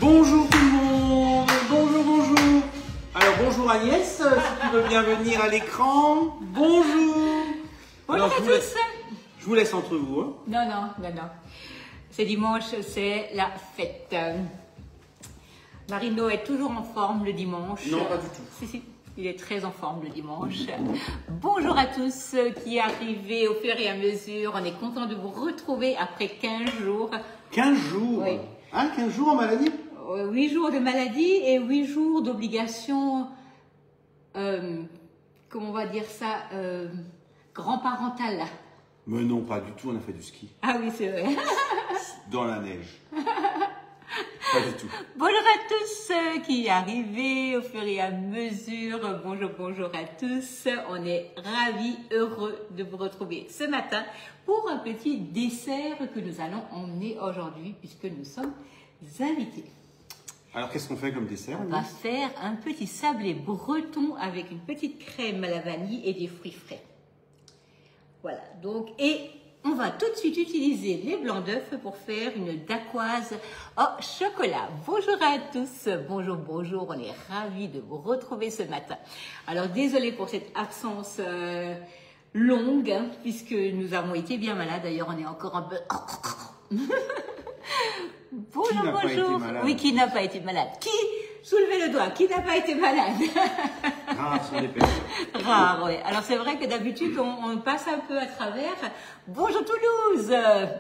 Bonjour tout le monde, bonjour, bonjour. Alors bonjour Agnès, si tu veux bien venir à l'écran. Bonjour. Bonjour à tous. Je vous laisse entre vous. Hein. Non. C'est dimanche, c'est la fête. Marino est toujours en forme le dimanche. Non, pas du tout. Si, il est très en forme le dimanche. Bonjour à tous qui arrivez au fur et à mesure. On est content de vous retrouver après 15 jours. 15 jours Oui. Hein, 15 jours en maladie? 8 jours de maladie et 8 jours d'obligation, comment on va dire ça, grand-parentale. Mais non, pas du tout, on a fait du ski. Ah oui, c'est vrai. Dans la neige. Pas du tout. Bonjour à tous qui arrivez au fur et à mesure. Bonjour à tous. On est ravis, heureux de vous retrouver ce matin pour un petit dessert que nous allons emmener aujourd'hui puisque nous sommes invités. Alors qu'est-ce qu'on fait comme dessert? On va faire un petit sablé breton avec une petite crème à la vanille et des fruits frais. Voilà, donc, et on va tout de suite utiliser les blancs d'œufs pour faire une dacquoise au chocolat. Bonjour à tous, bonjour, on est ravis de vous retrouver ce matin. Alors, désolé pour cette absence longue, hein, puisque nous avons été bien malades, d'ailleurs on est encore un peu... Bonjour. Oui, qui n'a pas été malade? Qui? Soulevez le doigt. Qui n'a pas été malade? Rares sont les personnes. Rares, oui. Alors c'est vrai que d'habitude on passe un peu à travers. Bonjour Toulouse.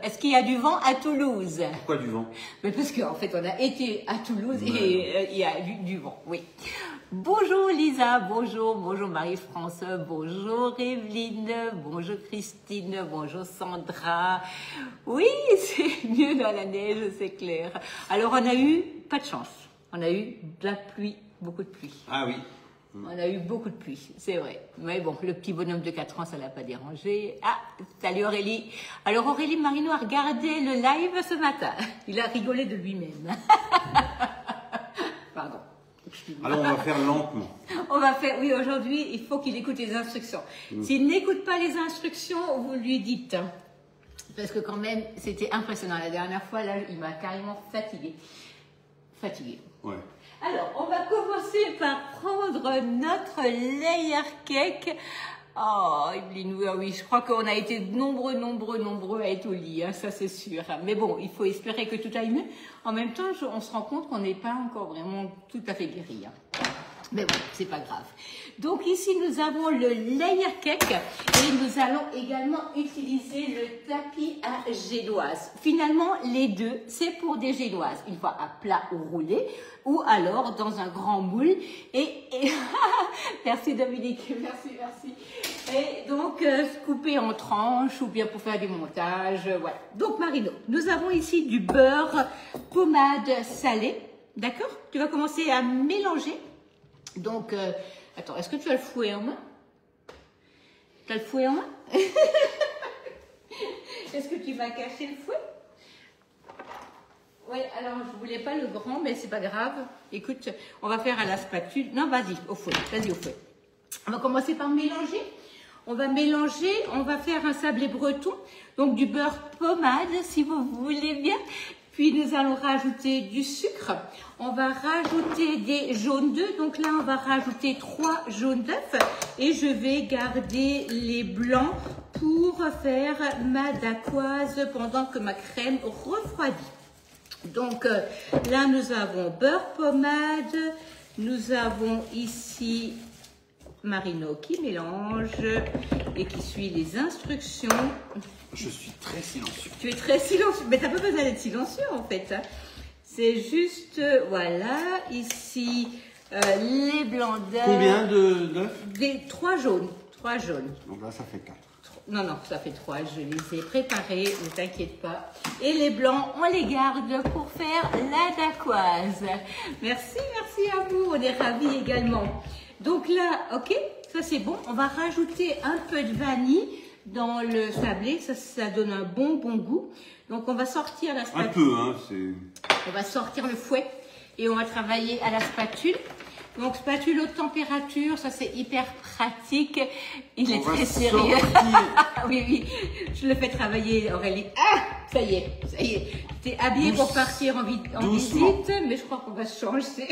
Est-ce qu'il y a du vent à Toulouse? Pourquoi du vent? Mais parce qu'en fait on a été à Toulouse et il y a du vent, oui. Bonjour Lisa, bonjour Marie-France, bonjour Evelyne, bonjour Christine, bonjour Sandra. Oui, c'est mieux dans la neige, c'est clair. Alors on a eu, pas de chance, on a eu de la pluie, beaucoup de pluie. Ah oui. On a eu beaucoup de pluie, c'est vrai. Mais bon, le petit bonhomme de 4 ans, ça l'a pas dérangé. Ah, salut Aurélie. Alors Aurélie Marino a regardé le live ce matin. Il a rigolé de lui-même. Pardon. Alors on va faire lentement. On va faire, oui, aujourd'hui, il faut qu'il écoute les instructions. S'il n'écoute pas les instructions, vous lui dites. Hein. Parce que quand même, c'était impressionnant. La dernière fois, là, il m'a carrément fatiguée. Ouais. Alors, on va commencer par prendre notre layer cake. Oh, Evelyne, oui, je crois qu'on a été nombreux à être au lit, hein, ça c'est sûr. Mais bon, il faut espérer que tout aille mieux. En même temps, on se rend compte qu'on n'est pas encore vraiment tout à fait guéri. Hein. Mais bon, c'est pas grave. Donc ici, nous avons le layer cake et nous allons également utiliser le tapis à génoise. Finalement, les deux, c'est pour des génoises. Une fois à plat ou roulé, ou alors dans un grand moule. Et merci Dominique, merci. Et donc, couper en tranches ou bien pour faire du montage, voilà. Donc Marino, nous avons ici du beurre pommade salée, d'accord? Tu vas commencer à mélanger. Donc, attends, est-ce que tu as le fouet en main? Tu as le fouet en main? Est-ce que tu vas cacher le fouet? Oui, alors je voulais pas le grand, mais c'est pas grave. Écoute, on va faire à la spatule. Non, vas-y, au fouet. On va commencer par mélanger. On va mélanger, on va faire un sablé breton, donc du beurre pommade, si vous voulez bien. Puis nous allons rajouter du sucre. On va rajouter des jaunes d'œufs. Donc là, on va rajouter 3 jaunes d'œufs. Et je vais garder les blancs pour faire ma dacquoise pendant que ma crème refroidit. Donc là, nous avons beurre pommade. Nous avons ici Marino qui mélange et qui suit les instructions. Je suis très silencieux. Tu es très silencieux, mais tu n'as pas besoin d'être silencieux en fait. Hein. C'est juste, voilà, ici, les blancs d'œufs. Combien d'œufs? Des 3 jaunes. 3 jaunes. Donc là, ça fait 4. Non, ça fait 3, je les ai préparés, ne t'inquiète pas. Et les blancs, on les garde pour faire la dacquoise. Merci à vous, on est ravis également. Donc là, ok, ça c'est bon. On va rajouter un peu de vanille dans le sablé, ça donne un bon goût. Donc on va sortir la spatule. Un peu, hein, c'est... On va sortir le fouet et on va travailler à la spatule. Donc spatule haute température, ça c'est hyper pratique. Il est très sérieux. Oui, je le fais travailler Aurélie. Ah, ça y est. Tu es habillée pour partir en visite, mais je crois qu'on va se changer.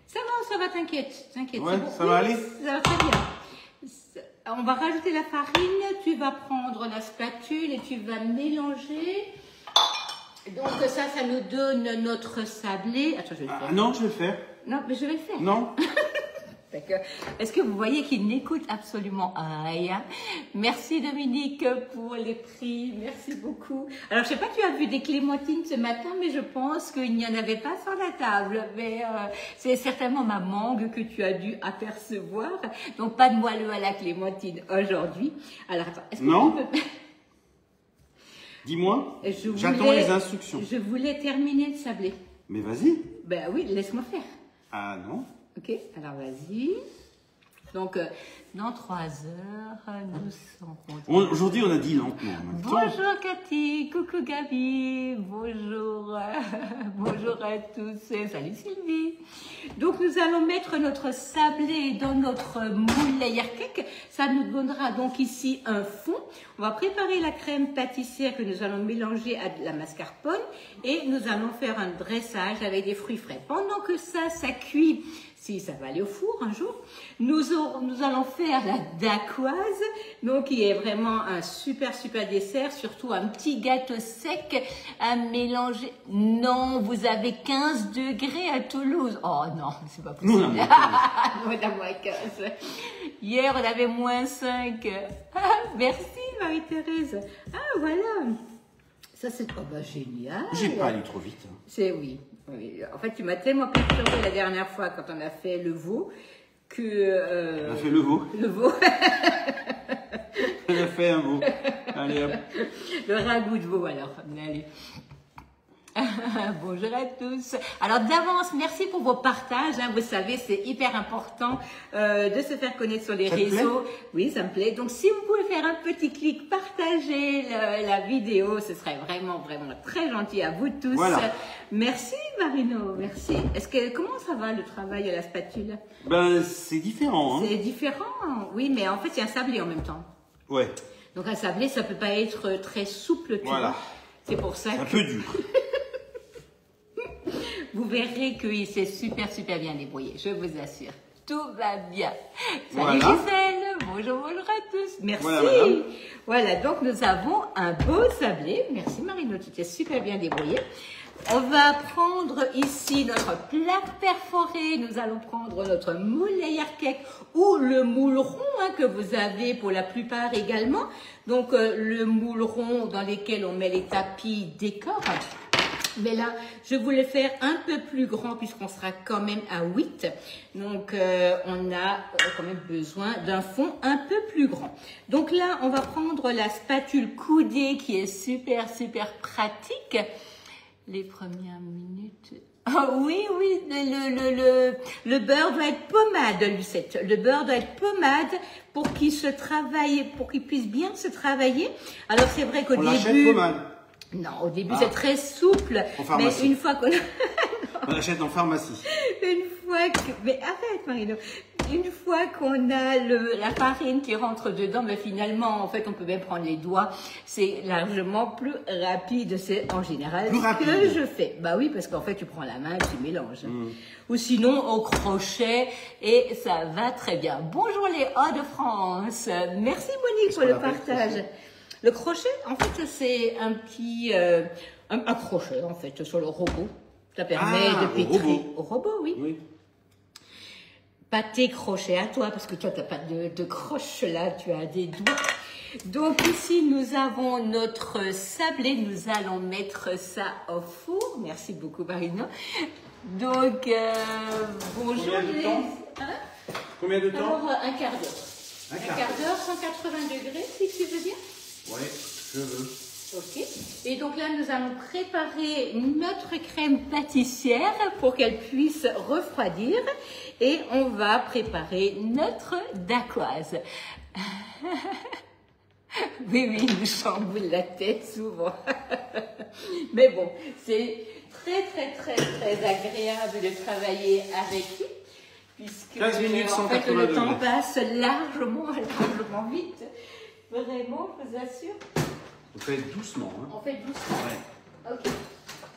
Ça va, t'inquiète. Ouais, bon. ça va aller? Ça va très bien. On va rajouter la farine, tu vas prendre la spatule et tu vas mélanger. Donc ça nous donne notre sablé. Attends, je vais le faire. Non, je vais le faire. Non, mais je vais le faire. Non. D'accord. Est-ce que vous voyez qu'il n'écoute absolument rien? Merci Dominique pour les prix, merci beaucoup. Alors je sais pas, tu as vu des clémentines ce matin, mais je pense qu'il n'y en avait pas sur la table. Mais c'est certainement ma mangue que tu as dû apercevoir. Donc pas de moelleux à la clémentine aujourd'hui. Alors attends, est-ce que non. tu peux... Dis-moi, j'attends les instructions. Je voulais terminer de sabler. Mais vas-y. Ben oui, laisse-moi faire. Ah non. Ok, alors vas-y. Donc, dans 3 heures, nous serons... Aujourd'hui, on a dit lentement. Bonjour Cathy, coucou Gabi, bonjour, bonjour à tous, et salut Sylvie. Donc, nous allons mettre notre sablé dans notre moule layer cake. Ça nous donnera donc ici un fond. On va préparer la crème pâtissière que nous allons mélanger à de la mascarpone et nous allons faire un dressage avec des fruits frais. Pendant que ça cuit, si ça va aller au four un jour, nous allons faire la dacquoise, donc qui est vraiment un super dessert, surtout un petit gâteau sec à mélanger. Non, vous avez 15 degrés à Toulouse. Oh non, c'est pas possible. Non, on a moins 15. Hier, on avait moins 5. Merci Marie-Thérèse. Ah voilà. Ça c'est génial. J'ai pas allé trop vite. C'est oui. En fait, tu m'as tellement perturbé la dernière fois quand on a fait le veau que... On a fait le veau. Le veau. On a fait un veau. Allez hop. Le ragoût de veau alors. Allez. Bonjour à tous. Alors d'avance, merci pour vos partages. Hein. Vous savez, c'est hyper important de se faire connaître sur les réseaux. Oui, ça me plaît. Donc si vous pouvez faire un petit clic, partager la vidéo, ce serait vraiment très gentil à vous tous. Voilà. Merci Marino, merci. Comment ça va le travail à la spatule? Ben c'est différent. Hein. C'est différent, oui, mais en fait il y a un sablé en même temps. Ouais. Donc un sablé, ça peut pas être très souple, tu vois. C'est pour ça que... un peu dur. Vous verrez qu'il s'est super bien débrouillé, je vous assure. Tout va bien. Salut Gisèle, bonjour à tous. Merci. Voilà, donc nous avons un beau sablé. Merci Marino, tu t'es super bien débrouillé. On va prendre ici notre plaque perforée. Nous allons prendre notre moule layer cake ou le moule rond que vous avez pour la plupart également. Donc le moule rond dans lequel on met les tapis décor. Mais là, je voulais faire un peu plus grand puisqu'on sera quand même à 8. Donc, on a quand même besoin d'un fond un peu plus grand. Donc là, on va prendre la spatule coudée qui est super pratique. Les premières minutes... Oh oui, le beurre doit être pommade, Lucette. Le beurre doit être pommade pour qu'il puisse bien se travailler. Alors, c'est vrai qu'au début... pommade. Non, au début c'est très souple, mais une fois qu'on on l'achète en pharmacie. Mais arrête Marino, une fois qu'on a la farine qui rentre dedans, mais finalement en fait on peut même prendre les doigts, c'est largement plus rapide, c'est en général ce que je fais. Bah oui, parce qu'en fait tu prends la main et tu mélanges. Ou sinon au crochet et ça va très bien. Bonjour les Hauts-de-France, merci Monique pour le partage. Le crochet, en fait, c'est un petit un crochet, en fait, sur le robot. Ça permet de pétrir. Au robot, oui. Pas tes crochets à toi, parce que toi, tu n'as pas de croche là, tu as des doigts. Donc ici, nous avons notre sablé. Nous allons mettre ça au four. Merci beaucoup, Marino. Donc, bonjour. Combien de temps? Alors, un quart d'heure. Un quart d'heure, 180 degrés, si tu veux bien. Oui, je veux. Ok. Et donc là, nous allons préparer notre crème pâtissière pour qu'elle puisse refroidir. Et on va préparer notre dacquoise. Oui, nous chamboule la tête souvent. Mais bon, c'est très agréable de travailler avec lui. Puisque 15 minutes, en fait, 180 le temps passe largement vite. Vraiment, je vous assure. On fait doucement. Hein. On fait doucement. Ouais. Ok.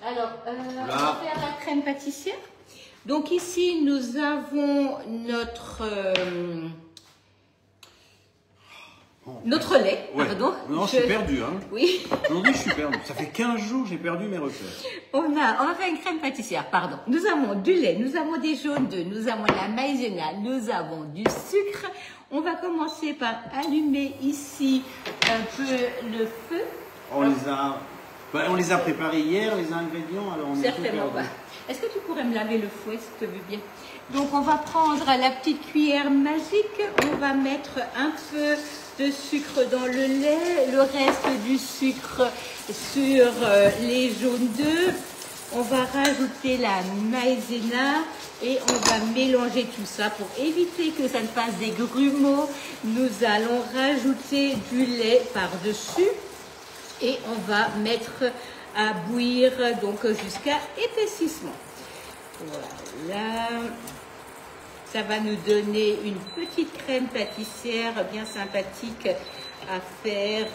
Alors, on va faire la crème pâtissière. Donc ici, nous avons notre lait, ouais. pardon. Non, je suis perdu. Hein. Oui. Aujourd'hui, je suis perdu. Ça fait 15 jours que j'ai perdu mes repères. On va faire une crème pâtissière, pardon. Nous avons du lait, nous avons des jaunes d'œufs, nous avons de la maïzena, nous avons du sucre. On va commencer par allumer ici un peu le feu. On les a préparés hier, les ingrédients, alors on est certainement pas. Est-ce que tu pourrais me laver le fouet, si tu veux bien? Donc, on va prendre la petite cuillère magique. On va mettre un peu de sucre dans le lait, le reste du sucre sur les jaunes d'œufs. On va rajouter la maïzena et on va mélanger tout ça pour éviter que ça ne fasse des grumeaux. Nous allons rajouter du lait par-dessus et on va mettre à bouillir donc jusqu'à épaississement. Voilà. Ça va nous donner une petite crème pâtissière bien sympathique à faire,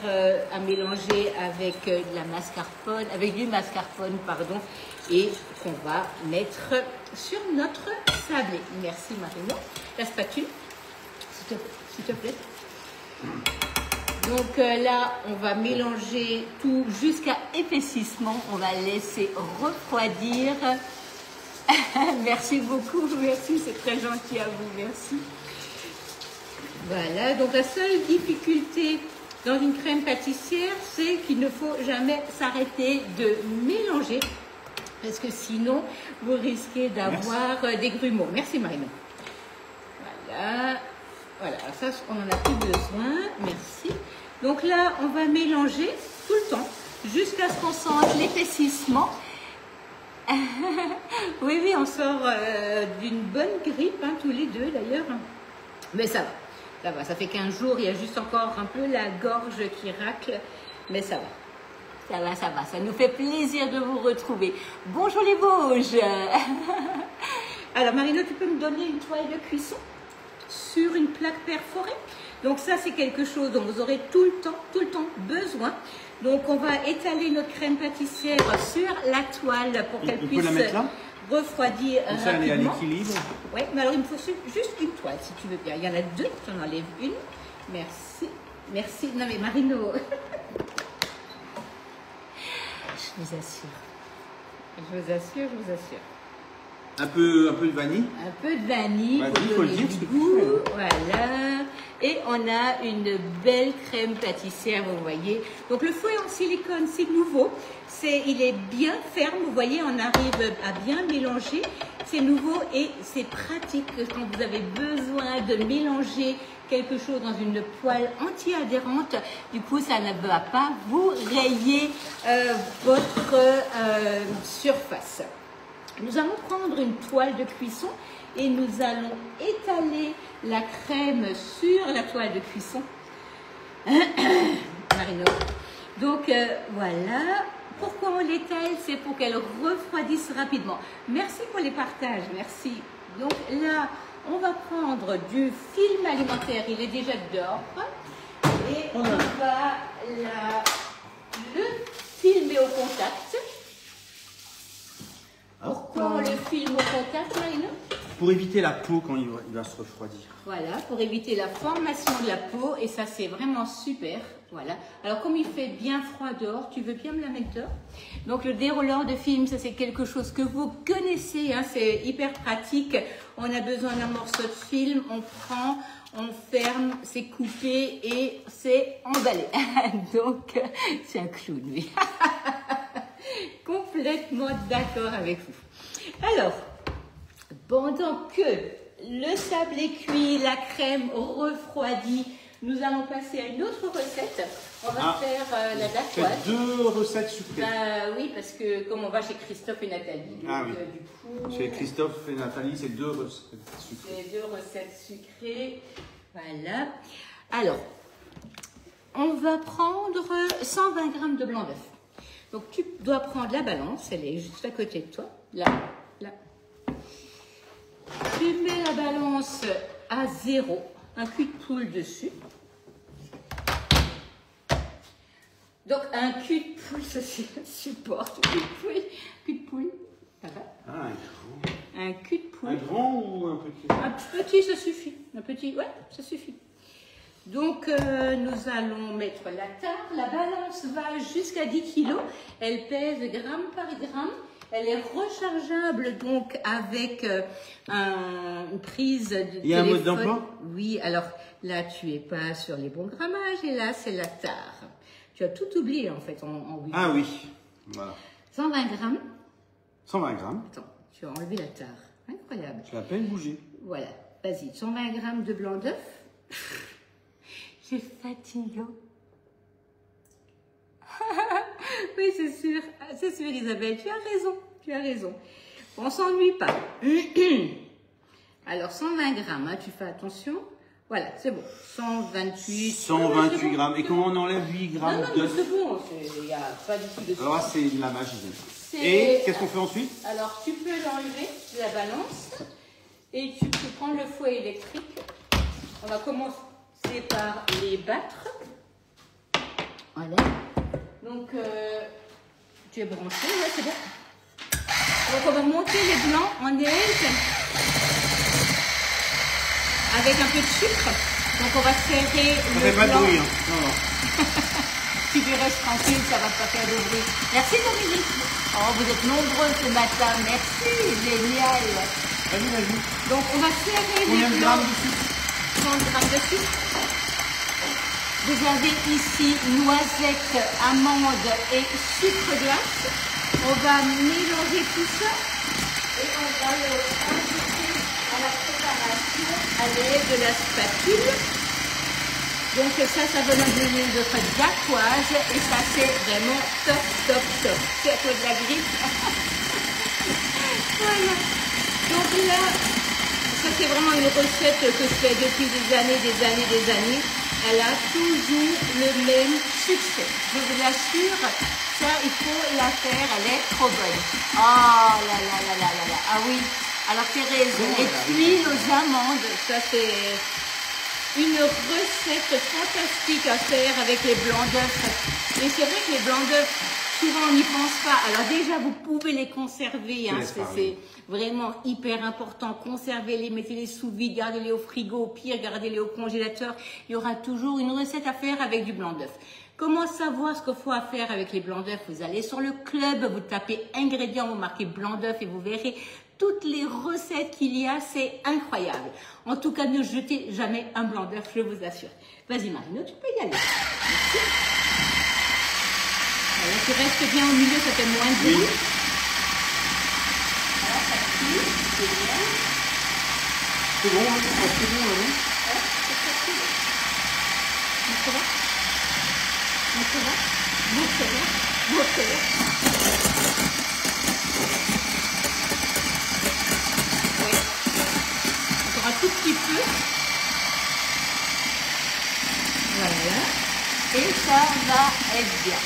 à mélanger avec de la mascarpone, avec du mascarpone, pardon, et qu'on va mettre sur notre sablé. Merci Marino. La spatule, s'il te plaît. Donc là, on va mélanger tout jusqu'à épaississement. On va laisser refroidir. Merci beaucoup, merci, c'est très gentil à vous, merci. Voilà, donc la seule difficulté dans une crème pâtissière, c'est qu'il ne faut jamais s'arrêter de mélanger, parce que sinon, vous risquez d'avoir des grumeaux. Merci Marino. Voilà, voilà, ça, on n'en a plus besoin, merci. Donc là, on va mélanger tout le temps, jusqu'à ce qu'on sente l'épaississement. Oui, on sort d'une bonne grippe, hein, tous les deux d'ailleurs. Mais ça va, ça fait 15 jours, il y a juste encore un peu la gorge qui racle, mais ça va. Ça nous fait plaisir de vous retrouver. Bonjour les Vosges. Alors Marino, tu peux me donner une toile de cuisson sur une plaque perforée? Donc ça, c'est quelque chose dont vous aurez tout le temps besoin. Donc on va étaler notre crème pâtissière sur la toile pour qu'elle puisse refroidir rapidement. Ça, elle est à l'équilibre. Oui, mais alors il me faut juste une toile si tu veux bien. Il y en a deux, tu en enlèves une. Merci. Merci. Non mais Marino. Je vous assure. Un peu de vanille. Un peu de vanille pour donner du goût. Voilà. Et on a une belle crème pâtissière, vous voyez. Donc le fouet en silicone, c'est nouveau. Il est bien ferme, vous voyez, on arrive à bien mélanger. C'est nouveau et c'est pratique quand vous avez besoin de mélanger quelque chose dans une poêle anti-adhérente. Du coup, ça ne va pas vous rayer votre surface. Nous allons prendre une toile de cuisson et nous allons étaler la crème sur la toile de cuisson. Marino. Donc voilà. Pourquoi on l'étale? C'est pour qu'elle refroidisse rapidement. Merci pour les partages, merci. Donc là, on va prendre du film alimentaire, il est déjà dehors. Et on va le filmer au contact. Pourquoi on le filme au contact, Marino? Pour éviter la peau quand il va se refroidir. Voilà, pour éviter la formation de la peau. Et ça, c'est vraiment super. Voilà. Alors, comme il fait bien froid dehors, tu veux bien me la mettre dehors? Donc, le dérouleur de film, ça, c'est quelque chose que vous connaissez. Hein, c'est hyper pratique. On a besoin d'un morceau de film. On prend, on ferme, c'est coupé et c'est emballé. Donc, c'est un clown, lui. Complètement d'accord avec vous. Alors, pendant que le sablé cuit, la crème refroidit, nous allons passer à une autre recette. On va faire la dacquoise. Deux recettes sucrées. Oui, parce que comme on va chez Christophe et Nathalie, donc, du coup, chez Christophe et Nathalie, c'est deux recettes sucrées. C'est deux recettes sucrées. Voilà. Alors, on va prendre 120 g de blanc d'œuf. Donc, tu dois prendre la balance, elle est juste à côté de toi. Là. Tu mets la balance à 0, un cul de poule dessus. Donc, un cul de poule, ça supporte. Cul de poule, ça va? Ah, un grand. Un cul de poule. Un grand ou un petit? Un petit, ça suffit. Un petit, ouais, ça suffit. Donc, nous allons mettre la tare. La balance va jusqu'à 10 kg. Elle pèse gramme par gramme. Elle est rechargeable donc avec une prise de téléphone. Il y a un mode d'emploi? Oui, alors là, tu n'es pas sur les bons grammages et là, c'est la tare. Tu as tout oublié en fait en 8. Ah oui, voilà. 120 grammes. 120 grammes. Attends, tu as enlevé la tare. Incroyable. Tu as à peine bougé. Voilà, vas-y, 120 grammes de blanc d'œuf. C'est fatigant. Oui, c'est sûr Isabelle, tu as raison. On s'ennuie pas. Alors 120 grammes, hein, tu fais attention. Voilà, c'est bon. 128. 128 bon. grammes. Et comment on enlève 8 grammes Non, d'œuf? c'est bon, il n'y a pas du tout de Alors là, c'est de la magie. Et qu'est-ce qu'on fait ensuite? Alors, tu peux l'enlever de la balance et tu peux prendre le fouet électrique. On va commencer par les battre. Voilà. Donc, tu es branché, ouais, c'est bon. Donc, on va monter les blancs en neige avec un peu de sucre. Donc, on va serrer le fait pas de blanc. bruit, hein. Non. Tu restes tranquille, ça va pas faire de bruit. Merci Dominique. Oh, vous êtes nombreux ce matin. Merci, génial. Vas-y. Donc, on va serrer Combien les de blancs. grammes de sucre? 100 grammes de sucre. Vous avez ici noisettes, amandes et sucre glace. On va mélanger tout ça et on va le rajouter à la préparation à l'aide de la spatule. Donc ça va nous donner notre dacquoise et ça c'est vraiment top. C'est à cause de la grippe. Voilà. Donc là, ça c'est vraiment une recette que je fais depuis des années. Elle a toujours le même succès. Je vous l'assure, ça il faut la faire, elle est trop bonne. Oh là. Ah oui. Alors Thérèse, et puis nos amandes, ça c'est une recette fantastique à faire avec les blancs d'œufs. Et c'est vrai que les blancs d'œufs, souvent on n'y pense pas. Alors déjà, vous pouvez les conserver, hein, c'est vraiment hyper important. Conservez-les, mettez-les sous vide, gardez-les au frigo, au pire, gardez-les au congélateur. Il y aura toujours une recette à faire avec du blanc d'œuf. Comment savoir ce qu'il faut faire avec les blancs d'œufs? Vous allez sur le club, vous tapez ingrédients, vous marquez blanc d'œuf et vous verrez toutes les recettes qu'il y a, c'est incroyable. En tout cas, ne jetez jamais un blanc d'œuf, je vous assure. Vas-y Marino, tu peux y aller. Merci. Voilà, tu restes bien au milieu, ça fait moins de bruit. Oui. Voilà, ça cuit, c'est bien. C'est bon, hein, c'est bon, là, non? Ouais, c'est facile. Encore un tout petit peu. Voilà. Et ça va être bien.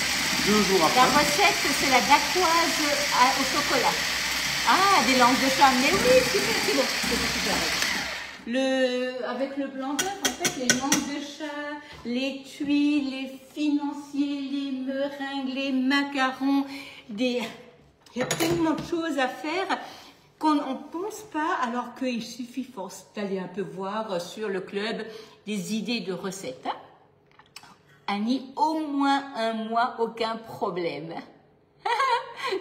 2 jours après. La recette, c'est la dacquoise au chocolat. Ah, des langues de chat. Mais oui, c'est bon. C'est super. Avec le blanc d'œuf, en fait, les langues de chat, les tuiles, les financiers, les meringues, les macarons, il y a tellement de choses à faire qu'on ne pense pas, alors qu'il suffit force d'aller un peu voir sur le club des idées de recettes. Hein? Annie, au moins un mois, aucun problème.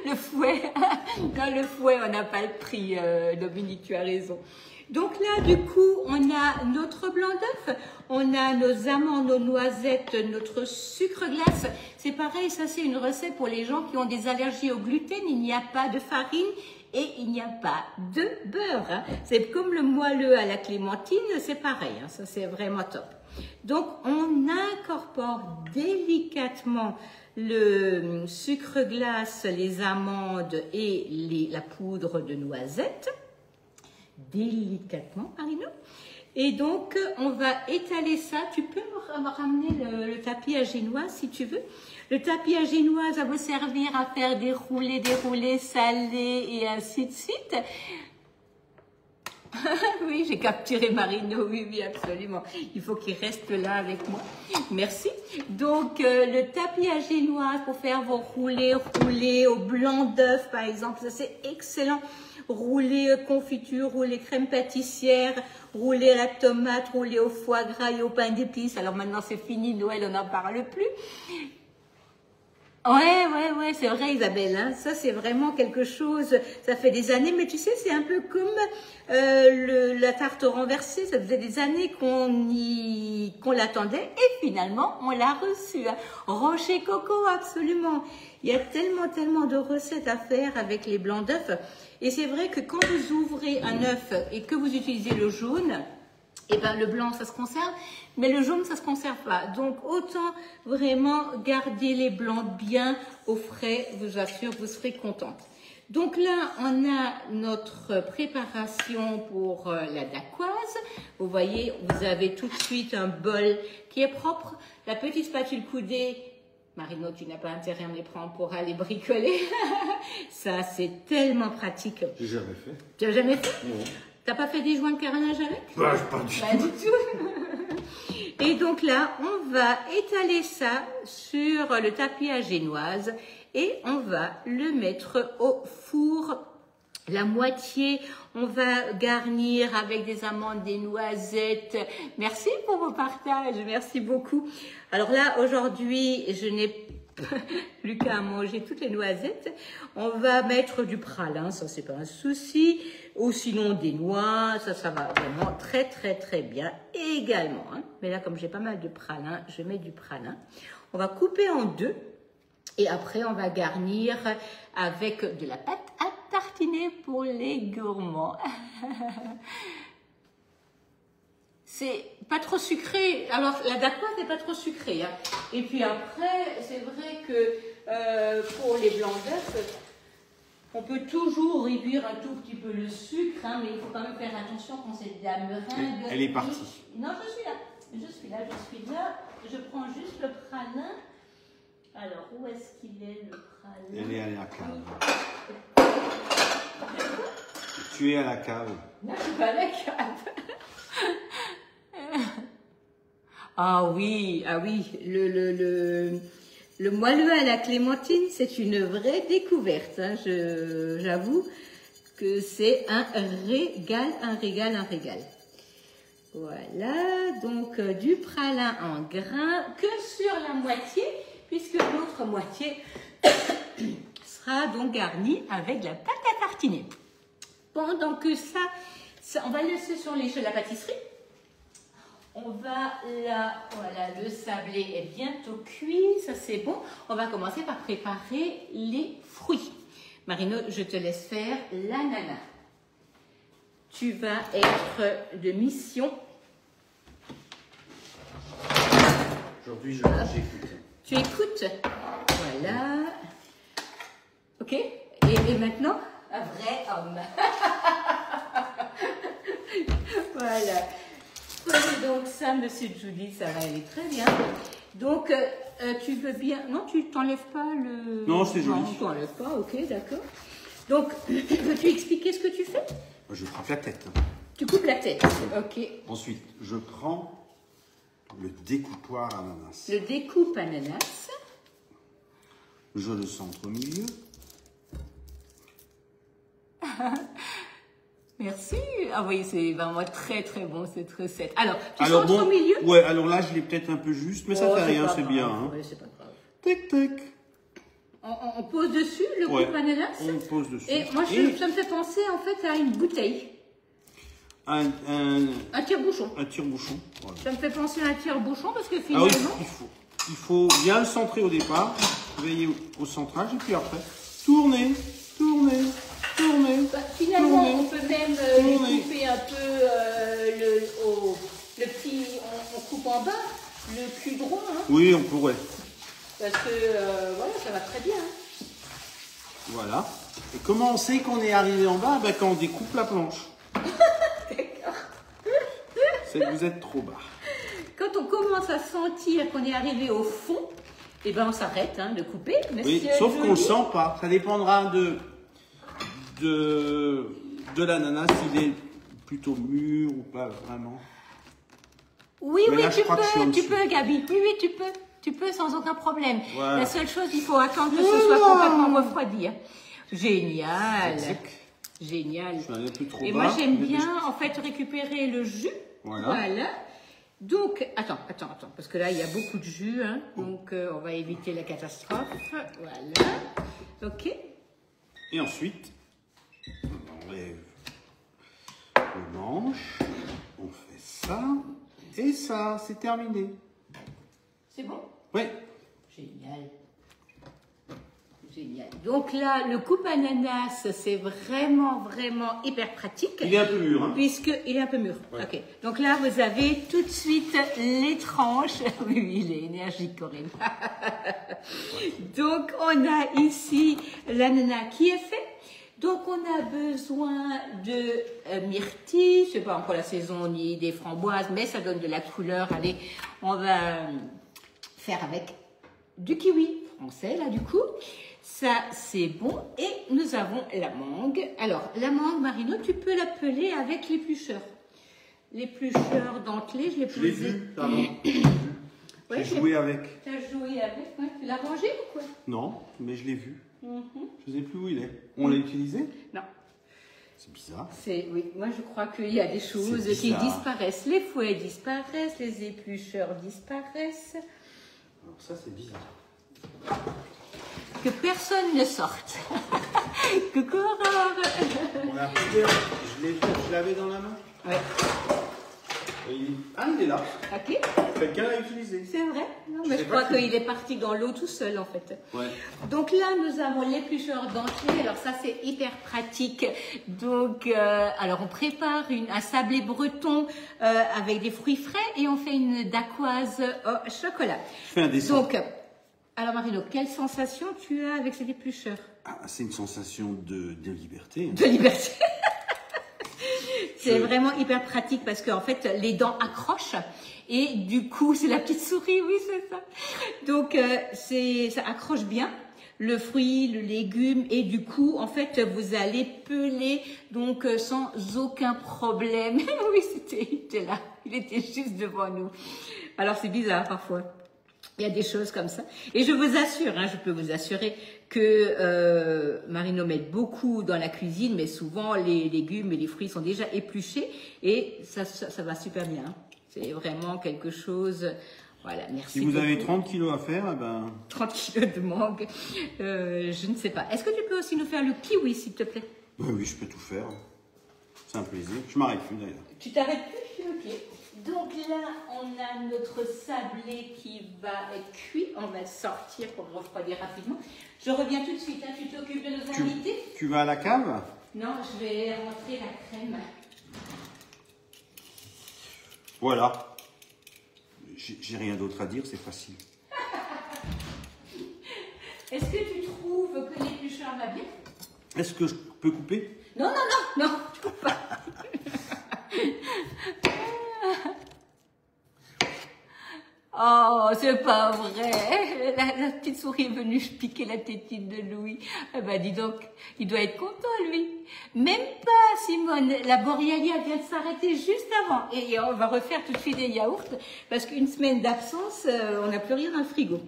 Le fouet, dans le fouet, on n'a pas le prix, Dominique, tu as raison. Donc là, du coup, on a notre blanc d'œuf, on a nos amandes, nos noisettes, notre sucre glace. C'est pareil, ça c'est une recette pour les gens qui ont des allergies au gluten. Il n'y a pas de farine et il n'y a pas de beurre. Hein. C'est comme le moelleux à la clémentine, c'est pareil. Hein. Ça c'est vraiment top. Donc, on incorpore délicatement le sucre glace, les amandes et la poudre de noisettes. Délicatement, Marino. Et donc, on va étaler ça. Tu peux me ramener le tapis à génois si tu veux. Le tapis à génois va vous servir à faire des roulés salés et ainsi de suite. Oui, j'ai capturé Marino, oui, oui, absolument. Il faut qu'il reste là avec moi. Merci. Donc, le tapis à génoise pour faire vos roulés au blanc d'œuf, par exemple, ça c'est excellent. Roulé confiture, roulé crème pâtissière, roulé à la tomate, roulé au foie gras et au pain d'épices. Alors maintenant, c'est fini, Noël, on n'en parle plus. Ouais, c'est vrai Isabelle, hein. Ça c'est vraiment quelque chose, ça fait des années, mais tu sais, c'est un peu comme la tarte renversée, ça faisait des années qu'on l'attendait et finalement on l'a reçue. Hein. Rocher coco, absolument. Il y a tellement de recettes à faire avec les blancs d'œufs et c'est vrai que quand vous ouvrez un œuf et que vous utilisez le jaune, et ben le blanc ça se conserve, mais le jaune ça se conserve pas. Donc autant vraiment garder les blancs bien au frais, je vous assure, vous serez contente. Donc là on a notre préparation pour la dacquoise. Vous voyez, vous avez tout de suite un bol qui est propre, la petite spatule coudée. Marino, tu n'as pas intérêt à me les prendre pour aller bricoler. Ça c'est tellement pratique. J'ai jamais fait. Tu n'as jamais fait? Non. T'as pas fait des joints de carénage avec? Bah, pas du tout. Et donc là, on va étaler ça sur le tapis à génoise et on va le mettre au four. La moitié, on va garnir avec des amandes, des noisettes. Merci pour vos partages, merci beaucoup. Alors là, aujourd'hui, je n'ai plus qu'à manger toutes les noisettes. On va mettre du pralin, ça c'est pas un souci. Ou sinon des noix, ça va vraiment très bien également. Hein. Mais là, comme j'ai pas mal de pralin, je mets du pralin. On va couper en deux et après on va garnir avec de la pâte à tartiner pour les gourmands. C'est pas trop sucré. Alors, la dacquoise n'est pas trop sucrée. Hein. Et puis après, c'est vrai que pour les blancs d'œufs, on peut toujours réduire un tout petit peu le sucre, hein, mais il faut quand même faire attention quand c'est de la meringue. Elle est partie. Non, je suis là. Je prends juste le pralin. Alors, où est-ce qu'il est le pralin? Elle est à la cave. Tu es à la cave. Non, je suis pas à la cave. Ah oui, le moelleux à la clémentine, c'est une vraie découverte. Hein. J'avoue que c'est un régal. Voilà, donc du pralin en grains que sur la moitié, puisque l'autre moitié sera donc garnie avec de la pâte à tartiner. Pendant que ça on va laisser sur la pâtisserie. On va là, voilà, le sablé est bientôt cuit, ça c'est bon. On va commencer par préparer les fruits. Marino, je te laisse faire l'ananas. Tu vas être de mission. Aujourd'hui, j'écoute. Tu écoutes? Voilà. Ok. Et maintenant, un vrai homme. Voilà. Prenez donc ça, Monsieur Julie, ça va aller très bien. Donc, tu veux bien... Non, tu t'enlèves pas le... Non, c'est joli. Non, tu t'enlèves pas, ok, d'accord. Donc, peux-tu expliquer ce que tu fais? Je coupe la tête. Tu coupes la tête, ok. Ensuite, je prends le découpoir ananas. Le découpe ananas. Je le centre au milieu. Merci. Ah oui, c'est vraiment très bon cette recette. Alors, tu centres bon, au milieu? Ouais, alors là, je l'ai peut-être un peu juste, mais ça fait rien, c'est bien. Hein. Ouais, c'est pas grave. Tac, tac. On pose dessus le coupe ananas? On pose dessus. Et moi, ça me fait penser en fait à une bouteille. Un tire-bouchon. Un tire-bouchon. Voilà. Ça me fait penser à un tire-bouchon parce que Ah oui, finalement... il faut bien le centrer au départ, veiller au centrage, et puis après, tourner. Bah, finalement, tourner, on peut même tourner. couper un peu le petit... On coupe en bas, le cul-dron. Hein, Oui, on pourrait. parce que, voilà, ça va très bien. Hein. Voilà. Et comment on sait qu'on est arrivé en bas? Ben, quand on découpe la planche. D'accord. C'est que vous êtes trop bas. Quand on commence à sentir qu'on est arrivé au fond, eh ben on s'arrête hein, de couper. Oui, sauf qu'on ne le sent pas. Ça dépendra de l'ananas. S'il est plutôt mûr ou pas vraiment? Oui, mais oui, là, tu peux, Gabi. Oui, oui, tu peux. Tu peux sans aucun problème. Voilà. La seule chose, il faut attendre que ce soit complètement refroidi. Hein. Génial. Génial. Je suis allé un peu trop Et bas, moi, j'aime bien, en fait, récupérer le jus. Voilà. Donc, attends, parce que là, il y a beaucoup de jus. Hein, donc, on va éviter la catastrophe. Voilà. OK. Et ensuite, on enlève le manche. On fait ça. Et ça, c'est terminé. C'est bon? Oui. Génial. Génial. Donc là, le coupe ananas, c'est vraiment, vraiment hyper pratique. Il est un peu mûr. Hein. Puisqu'il est un peu mûr. Ouais. Ok. Donc là, vous avez tout de suite les tranches. Oui, il est énergique, Corinne. Donc, on a ici l'ananas qui est fait. Donc, on a besoin de myrtille. C'est pas encore la saison ni des framboises, mais ça donne de la couleur. Allez, on va faire avec du kiwi français, là, du coup. Ça, c'est bon. Et nous avons la mangue. Alors, la mangue, Marino, tu peux l'appeler avec l'éplucheur. L'éplucheur dentelé, je l'ai posé. Je l'ai vu, pardon. Ouais, J'ai joué avec. Tu as joué avec, ouais. Tu l'as rangé ou quoi? Non, mais je l'ai vu. Je ne sais plus où il est. On l'a utilisé? Non. C'est bizarre. Oui, moi je crois qu'il y a des choses qui disparaissent. Les fouets disparaissent, les éplucheurs disparaissent. Alors ça, c'est bizarre. Que personne ne sorte. Coucou Aurore. On a pris, je l'ai vu, je l'avais dans la main. Ouais. Ah, il est là. Ok. Quelqu'un l'a utilisé. C'est vrai? Non, mais je crois qu'il est parti dans l'eau tout seul en fait. Ouais. Donc là, nous avons l'éplucheur dentelé. Alors ça, c'est hyper pratique. Donc, alors on prépare un sablé breton avec des fruits frais et on fait une dacquoise au chocolat. Je fais un dessin. Donc, alors Marino, quelle sensation tu as avec cet éplucheur? Ah, c'est une sensation de liberté. De liberté. C'est vraiment hyper pratique parce qu'en fait, les dents accrochent et du coup, c'est la petite souris, oui, c'est ça. Donc, ça accroche bien le fruit, le légume et du coup, en fait, vous allez peler donc sans aucun problème. Oui, il était là, il était juste devant nous. Alors, c'est bizarre parfois. Il y a des choses comme ça. Et je vous assure, hein, je peux vous assurer que Marino met beaucoup dans la cuisine, mais souvent les légumes et les fruits sont déjà épluchés et ça va super bien. Hein. C'est vraiment quelque chose... Voilà, merci. Si vous avez 30 kilos à faire, eh ben... 30 kilos de mangue, je ne sais pas. Est-ce que tu peux aussi nous faire le kiwi, s'il te plaît? Oui, je peux tout faire. C'est un plaisir. Je m'arrête plus d'ailleurs. Tu t'arrêtes plus? Ok. Donc là, on a notre sablé qui va être cuit. On va le sortir pour le refroidir rapidement. Je reviens tout de suite. Hein. Tu t'occupes de nos invités? Tu vas à la cave? Non, je vais rentrer la crème. Voilà. J'ai rien d'autre à dire, c'est facile. Est-ce que tu trouves que l'éplucheur va bien? Est-ce que je peux couper? Non, tu peux pas. Oh, c'est pas vrai. La petite souris est venue piquer la tétine de Louis. Eh ben, dis donc, il doit être content, lui. Même pas, Simone. La Borealia vient de s'arrêter juste avant. Et on va refaire tout de suite des yaourts parce qu'une semaine d'absence, on n'a plus rien dans le frigo.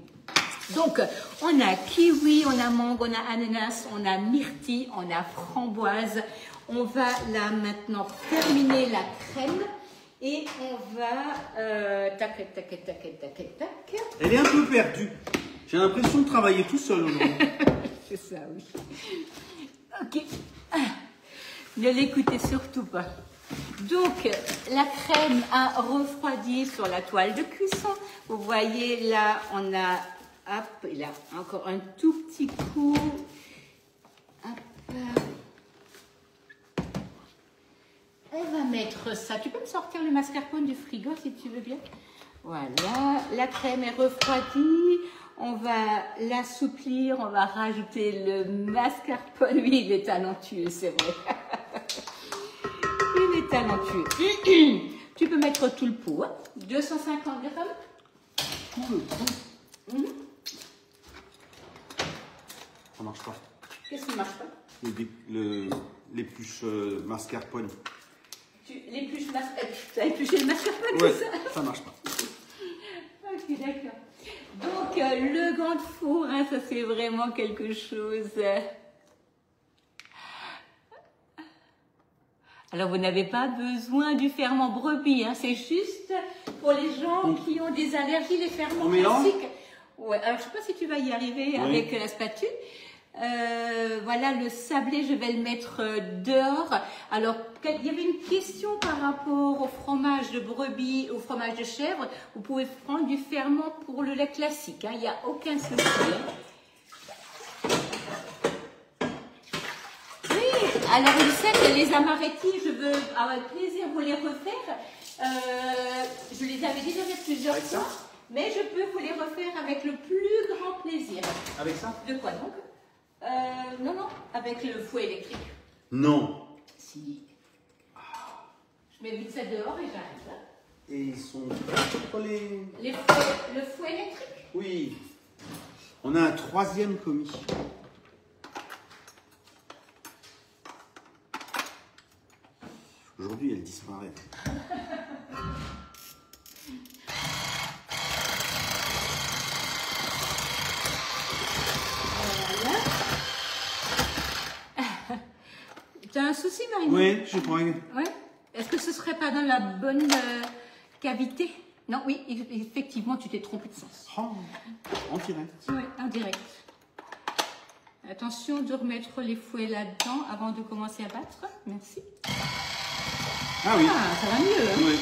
Donc, on a kiwi, on a mangue, on a ananas, on a myrtille, on a framboise. On va là maintenant terminer la crème. Et on va... tac. Elle est un peu perdue. J'ai l'impression de travailler tout seul aujourd'hui. C'est ça, oui. Ok. Ne l'écoutez surtout pas. Donc, la crème a refroidi sur la toile de cuisson. Vous voyez, là, on a... Hop, il a encore un tout petit coup. Hop. On va mettre ça. Tu peux me sortir le mascarpone du frigo si tu veux bien? Voilà, la crème est refroidie. On va l'assouplir. On va rajouter le mascarpone. Oui, il est talentueux, c'est vrai. Il est talentueux. Tu peux mettre tout le pot. Hein? 250 grammes. Tout le pot. Ça marche pas. Qu'est-ce qui ne marche pas? L'épluche mascarpone. Tu épluches le mascarpone, Ouais, c'est ça? ça marche pas. Ok, d'accord. Donc, le gant de four, hein, ça c'est vraiment quelque chose. Alors, vous n'avez pas besoin du ferment brebis, hein, c'est juste pour les gens qui ont des allergies, les ferments classiques. Ouais, alors je ne sais pas si tu vas y arriver avec la spatule. Voilà, le sablé, je vais le mettre dehors. Alors, il y avait une question par rapport au fromage de brebis, au fromage de chèvre. Vous pouvez prendre du ferment pour le lait classique, hein, il n'y a aucun souci. Oui, alors il sait que les amaretti, je veux avec plaisir vous les refaire. Je les avais déjà fait plusieurs fois, mais je peux vous les refaire avec le plus grand plaisir. Avec ça? De quoi donc? Non, avec le fouet électrique. Non. Si. Je mets vite ça dehors et j'arrête là. Et ils sont les... Le fouet électrique? Oui. On a un troisième commis. Aujourd'hui, elle disparaît. Tu as un souci, Marine? Oui, je crois. Ouais. Est-ce que ce serait pas dans la bonne cavité? Non, oui, effectivement, tu t'es trompé de sens. Oh, en direct. Oui, en direct. Attention de remettre les fouets là-dedans avant de commencer à battre. Merci. Ah oui. Ah, ça va mieux. Hein? Oui.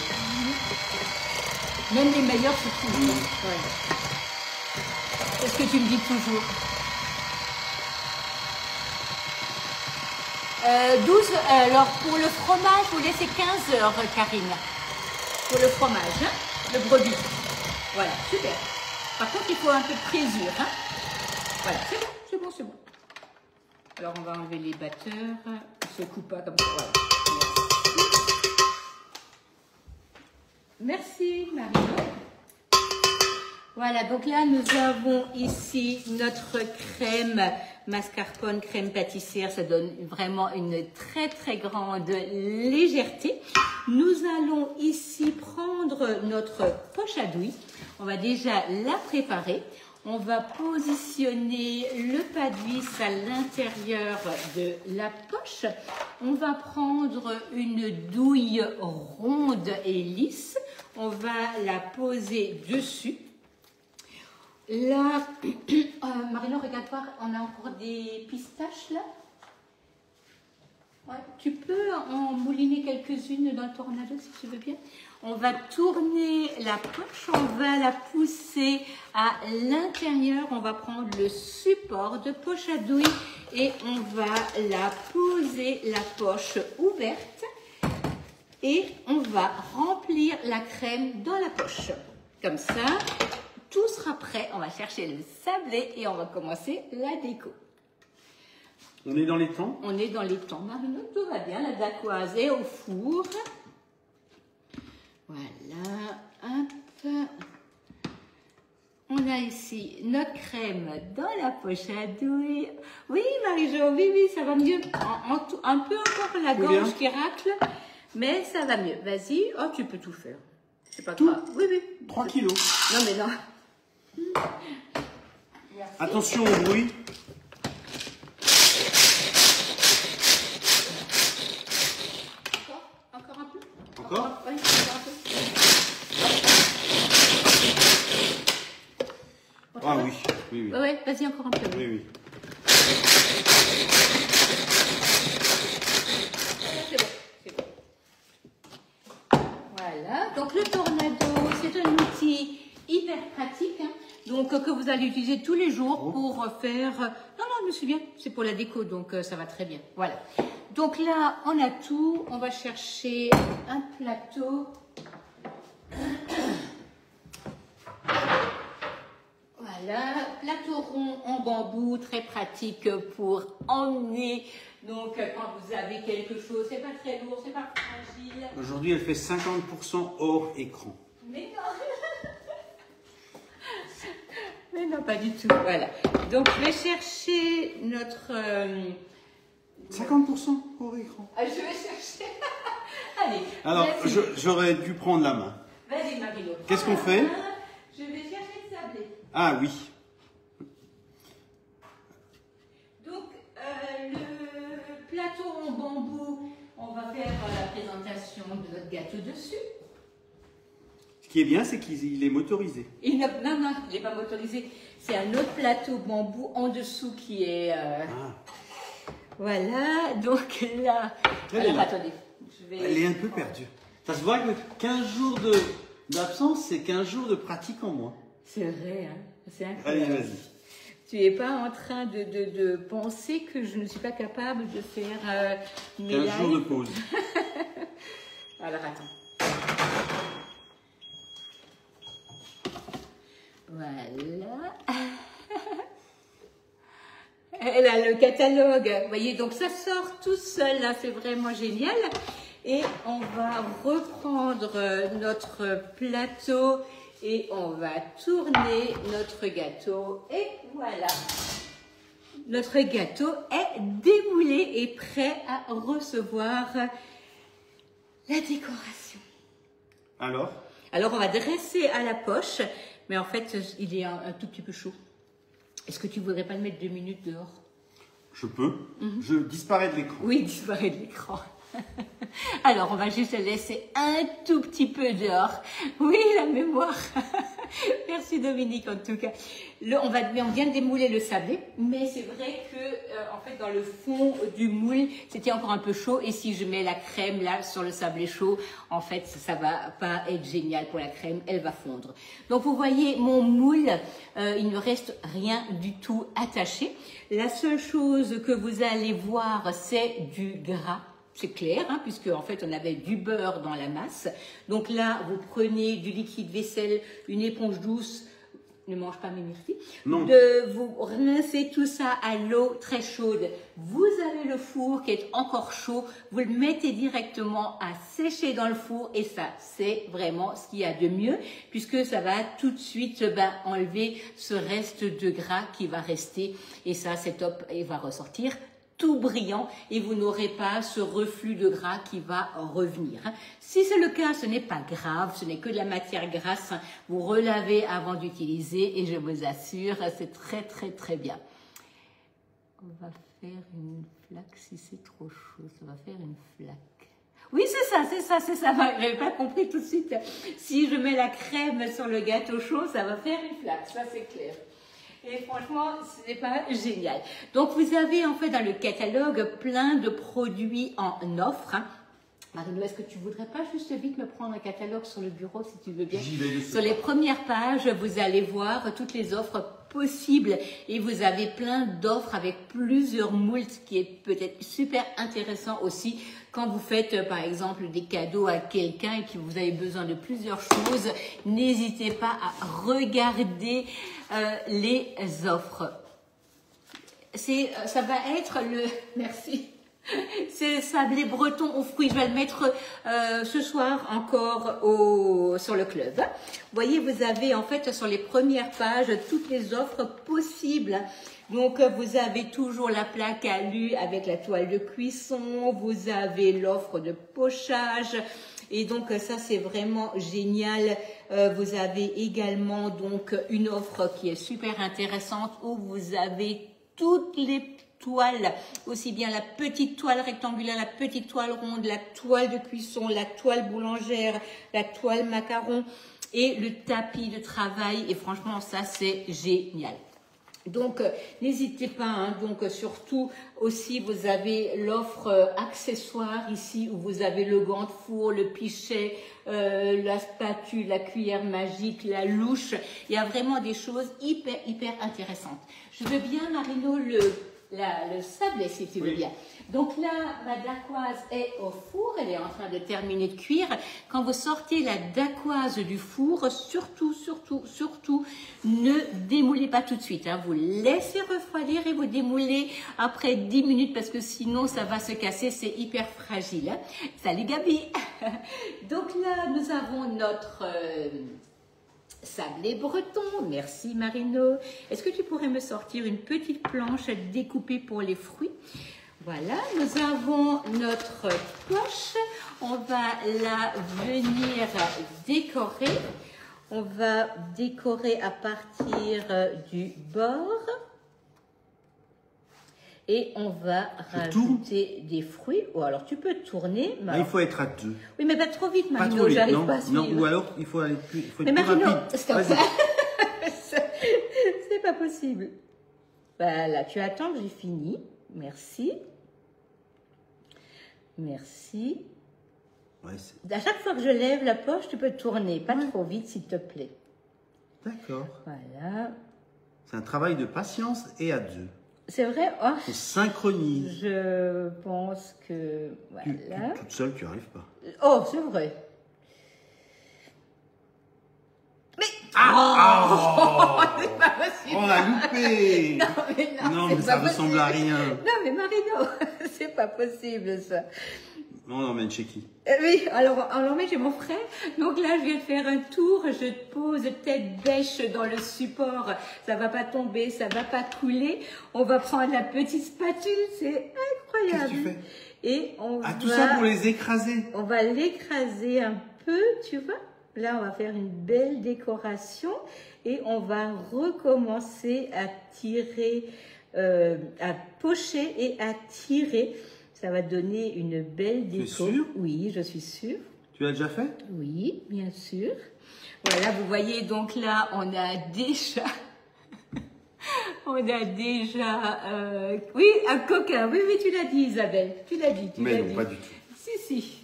Même les meilleurs se trouvent. Ouais. C'est ce que tu me dis toujours. 12, alors pour le fromage, vous laissez 15 heures, Karine. Pour le fromage, hein, le brebis. Voilà, super. Par contre, il faut un peu de présure. Hein. Voilà, c'est bon. Alors, on va enlever les batteurs. On ne se coupe pas comme ça. Voilà. Merci, Marie. Voilà, donc là, nous avons ici notre crème mascarpone, crème pâtissière. Ça donne vraiment une très, très grande légèreté. Nous allons ici prendre notre poche à douille. On va déjà la préparer. On va positionner le pas de vis à l'intérieur de la poche. On va prendre une douille ronde et lisse. On va la poser dessus. Là, Marino, regarde voir, on a encore des pistaches là. Ouais, tu peux en mouliner quelques-unes dans le tornado si tu veux bien. On va tourner la poche, on va la pousser à l'intérieur. On va prendre le support de poche à douille et on va la poser la poche ouverte. Et on va remplir la crème dans la poche. Comme ça, tout sera prêt. On va chercher le sablé et on va commencer la déco. On est dans les temps? On est dans les temps. Marino, tout va bien. La dacquoise est au four. Voilà. Hop. On a ici notre crème dans la poche à douille. Oui, Marie-Jo, oui, ça va mieux. Un peu encore la gorge qui racle. Mais ça va mieux. Vas-y. Oh, tu peux tout faire. C'est pas grave. Oui. 3 kilos. Non, mais non. Merci. Attention au bruit. Encore un peu. Encore? Oui, encore un peu. Ah oui. Ouais, vas-y, encore un peu. Oui. Voilà, donc le tornado, c'est un outil hyper pratique, hein, donc que vous allez utiliser tous les jours pour faire... Non, je me souviens, c'est pour la déco, donc ça va très bien. Voilà, donc là, on a tout. On va chercher un plateau. Voilà, plateau rond en bambou, très pratique pour emmener. Donc, quand vous avez quelque chose, c'est pas très lourd, c'est pas fragile. Aujourd'hui, elle fait 50% hors écran. Mais non. Mais non, pas du tout. Voilà. Donc, je vais chercher notre... 50% hors écran. Je vais chercher Allez. Alors, vas-y. j'aurais dû prendre la main. Vas-y, Marino. Qu'est-ce qu'on fait? Je vais chercher le sablé. Ah oui. Donc, le plateau en bambou, on va faire la présentation de notre gâteau dessus. Ce qui est bien, c'est qu'il est motorisé. Non, non, il n'est pas motorisé. C'est un autre plateau bambou en dessous qui est... Voilà, donc là... Alors, attendez. Elle est un peu perdue. Ça se voit que 15 jours d'absence, c'est 15 jours de pratique en moins. C'est vrai, hein. C'est incroyable. Allez, vas-y. Tu n'es pas en train de penser que je ne suis pas capable de faire mes 15 lives. jours de pause. Alors, attends. Voilà. Elle a le catalogue. Vous voyez, donc ça sort tout seul, là, c'est vraiment génial. Et on va reprendre notre plateau et on va tourner notre gâteau. Et voilà. Notre gâteau est démoulé et prêt à recevoir la décoration. Alors, on va dresser à la poche, mais en fait, il est un tout petit peu chaud. Est-ce que tu voudrais pas le mettre 2 minutes dehors? je peux. Je disparais de l'écran. Oui, il disparaît de l'écran. Alors, on va juste le laisser un tout petit peu dehors. Oui, la mémoire. Merci Dominique, en tout cas. On vient de démouler le sablé, mais c'est vrai que, en fait, dans le fond du moule, c'était encore un peu chaud. Et si je mets la crème là sur le sablé chaud, en fait, ça va pas être génial pour la crème. Elle va fondre. Donc, vous voyez, mon moule, il ne reste rien du tout attaché. La seule chose que vous allez voir, c'est du gras. C'est clair, hein, puisque en fait on avait du beurre dans la masse. Donc là, vous prenez du liquide vaisselle, une éponge douce, ne mange pas mes myrtilles. Non. Vous rincez tout ça à l'eau très chaude. Vous avez le four qui est encore chaud. Vous le mettez directement à sécher dans le four et ça, c'est vraiment ce qu'il y a de mieux, puisque ça va tout de suite enlever ce reste de gras qui va rester. Et ça, c'est top, et va ressortir tout brillant et vous n'aurez pas ce reflux de gras qui va revenir. Si c'est le cas, ce n'est pas grave, ce n'est que de la matière grasse. Vous relavez avant d'utiliser et je vous assure, c'est très très très bien. On va faire une flaque si c'est trop chaud, ça va faire une flaque. Oui, c'est ça. Je n'avais pas compris tout de suite. Si je mets la crème sur le gâteau chaud, ça va faire une flaque, ça c'est clair. Et franchement, ce n'est pas génial. Donc, vous avez en fait dans le catalogue plein de produits en offre. Marino, est-ce que tu voudrais pas juste vite me prendre un catalogue sur le bureau si tu veux bien? J'y vais. Sur les premières pages, vous allez voir toutes les offres possibles et vous avez plein d'offres avec plusieurs moules, ce qui est peut-être super intéressant aussi quand vous faites par exemple des cadeaux à quelqu'un et que vous avez besoin de plusieurs choses. N'hésitez pas à regarder les offres. Ça va être merci. C'est le sablé breton aux fruits. Je vais le mettre ce soir encore sur le club. Vous voyez, vous avez en fait sur les premières pages toutes les offres possibles. Donc, vous avez toujours la plaque alu avec la toile de cuisson. Vous avez l'offre de pochage. Et donc, ça, c'est vraiment génial. Vous avez également donc une offre qui est super intéressante où vous avez toutes les toile, aussi bien la petite toile rectangulaire, la petite toile ronde, la toile de cuisson, la toile boulangère, la toile macaron et le tapis de travail. Et franchement, ça, c'est génial. Donc, n'hésitez pas, hein, donc surtout aussi, vous avez l'offre accessoire ici où vous avez le gant de four, le pichet, la spatule, la cuillère magique, la louche. Il y a vraiment des choses hyper intéressantes. Je veux bien, Marino, le sablé, si tu veux bien. Donc là, ma dacquoise est au four, elle est en train de terminer de cuire. Quand vous sortez la dacquoise du four, surtout, ne démoulez pas tout de suite. Hein. Vous laissez refroidir et vous démoulez après 10 minutes parce que sinon ça va se casser, c'est hyper fragile. Hein. Salut Gabi. Donc là, nous avons notre sablé breton. Merci Marino. Est-ce que tu pourrais me sortir une petite planche découpée pour les fruits? Voilà, nous avons notre poche. On va la venir décorer. On va décorer à partir du bord. Et on va rajouter des fruits. Ou alors tu peux tourner. Là, il faut être à 2. Oui, mais pas trop vite, Pas Marino, trop vite, j'arrive pas à suivre. non, ou alors il faut aller plus. Il faut Mais être plus Marino, rapide. stop. Vas-y. C'est pas possible. Voilà, tu attends que j'ai fini. Merci. Merci. Ouais, À chaque fois que je lève la poche, tu peux tourner. Pas trop vite, s'il te plaît. D'accord. Voilà. C'est un travail de patience et à 2. C'est vrai? Oh, On synchronise. je pense que... Voilà. Toute seule, tu n'y arrives pas. Oh, c'est vrai. Mais... c'est pas possible. On a loupé. Non, mais ça ressemble à rien. Non, mais Marino, c'est pas possible, ça. On l'emmène chez qui? Oui, alors on l'emmène chez mon frère. Donc là, je viens de faire un tour. Je pose tête bêche dans le support. Ça va pas tomber, ça va pas couler. On va prendre la petite spatule. C'est incroyable. Qu'est-ce que tu fais? Et on tout ça pour les écraser. On va l'écraser un peu, tu vois. Là, on va faire une belle décoration. Et on va recommencer à tirer, à pocher et à tirer. Ça va donner une belle déco. Tu es sûre? Oui, je suis sûre. Tu l'as déjà fait? Oui, bien sûr. Voilà, vous voyez, donc là, on a déjà... oui, un coquin. Oui, tu l'as dit, Isabelle. Tu l'as dit, Mais non, pas du tout. Si,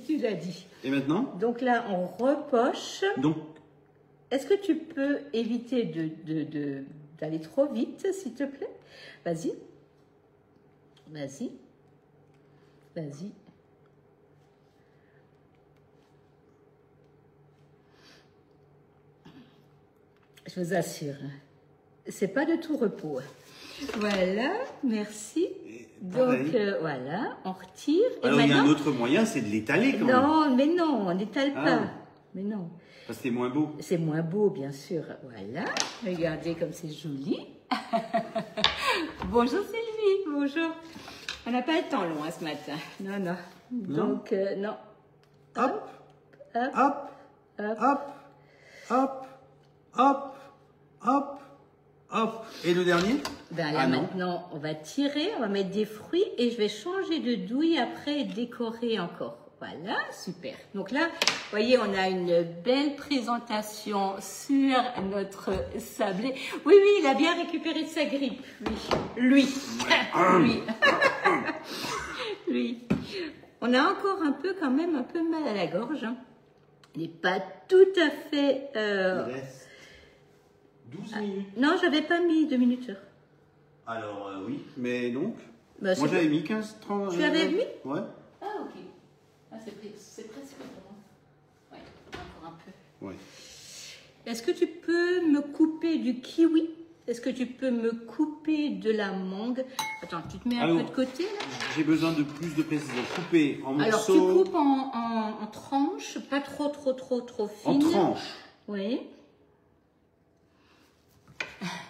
tu l'as dit. Et maintenant? Donc là, on repoche. Donc, est-ce que tu peux éviter d'aller trop vite, s'il te plaît? Vas-y. Vas-y. Vas-y. Je vous assure, c'est pas de tout repos. Voilà, merci. Donc voilà, on retire. Alors et il y a maintenant... un autre moyen, c'est de l'étaler quand même. Non, mais non, on n'étale pas. Mais non. Parce que c'est moins beau. C'est moins beau, bien sûr. Voilà, regardez comme c'est joli. Bonjour Sylvie, bonjour. On n'a pas le temps long ce matin. Non. Donc, non. Hop, hop, hop, hop, hop, hop, hop, hop. Et le dernier? Ben là, maintenant, on va tirer, on va mettre des fruits et je vais changer de douille après et décorer encore. Voilà, super. Donc là, vous voyez, on a une belle présentation sur notre sablé. Oui, il a bien récupéré de sa grippe. Lui. Lui. On a encore quand même un peu mal à la gorge. Hein. Il n'est pas tout à fait... Il reste 12 minutes. Non, j'avais pas mis 2 minutes. Alors, oui, mais donc... Bah, moi, j'avais mis 15, 30... Tu l'avais mis? Ouais. Ah, ok. Ah, c'est presque bon. Ouais, encore un peu. Ouais. Est-ce que tu peux me couper du kiwi? Est-ce que tu peux me couper de la mangue? Attends, tu te mets un peu de côté là? J'ai besoin de plus de précision. Couper en morceaux. Alors, tu coupes en tranches, pas trop fines. En tranches? Oui.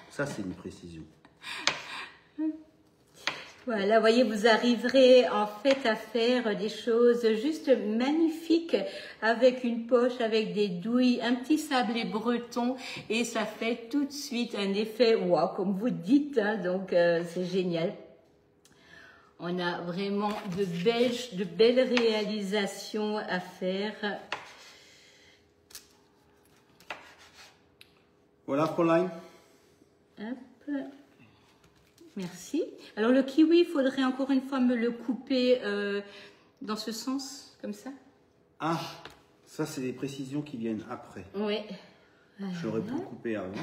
Ça, c'est une précision. Voilà, vous voyez, vous arriverez en fait à faire des choses juste magnifiques avec une poche, avec des douilles, un petit sablé breton et ça fait tout de suite un effet wow, comme vous dites, hein, donc c'est génial. On a vraiment de belles réalisations à faire. Voilà, Fräulein. Hop. Merci. Alors le kiwi, il faudrait encore une fois me le couper dans ce sens, comme ça. Ah, ça c'est des précisions qui viennent après. Oui. J'aurais pu le couper avant.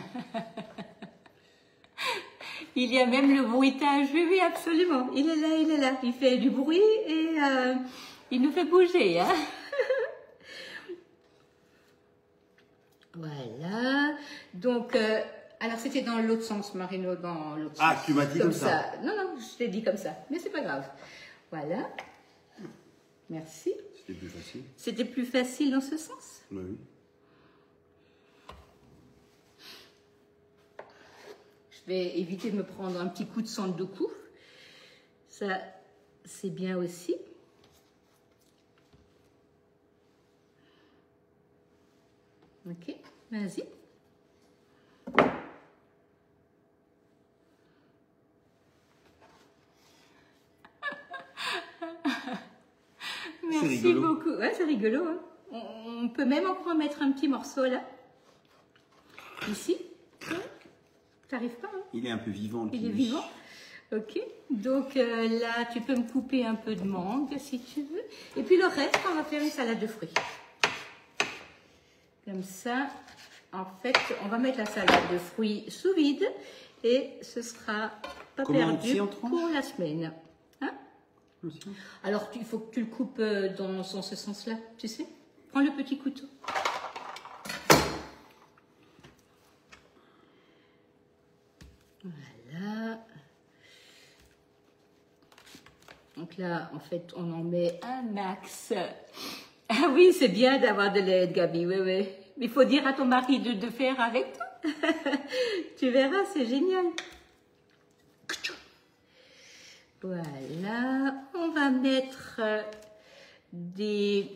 Il y a même le bruitage. Oui, absolument. Il est là. Il fait du bruit et il nous fait bouger. Hein. Voilà. Donc... alors, c'était dans l'autre sens, Marino, dans l'autre sens. Ah, tu m'as dit comme ça. Non, je t'ai dit comme ça. Mais c'est pas grave. Voilà. Merci. C'était plus facile. C'était plus facile dans ce sens? Oui. Je vais éviter de me prendre un petit coup de sang de cou. Ça c'est bien aussi. Ok, vas-y. Merci beaucoup. Ouais, c'est rigolo. Hein. On peut même encore mettre un petit morceau là. Ici. T'arrives pas, hein? Il est un peu vivant. Il est vivant. Ok. Donc là, tu peux me couper un peu de mangue si tu veux. Et puis le reste, on va faire une salade de fruits. Comme ça, en fait, on va mettre la salade de fruits sous vide et ce sera pas perdu pour la semaine. Hein? Alors, il faut que tu le coupes dans ce sens-là, tu sais. Prends le petit couteau. Voilà. Donc là, en fait, on en met un max. Ah oui, c'est bien d'avoir de l'aide, Gabi, oui, oui. Mais il faut dire à ton mari de faire avec toi. Tu verras, c'est génial. Voilà, on va mettre des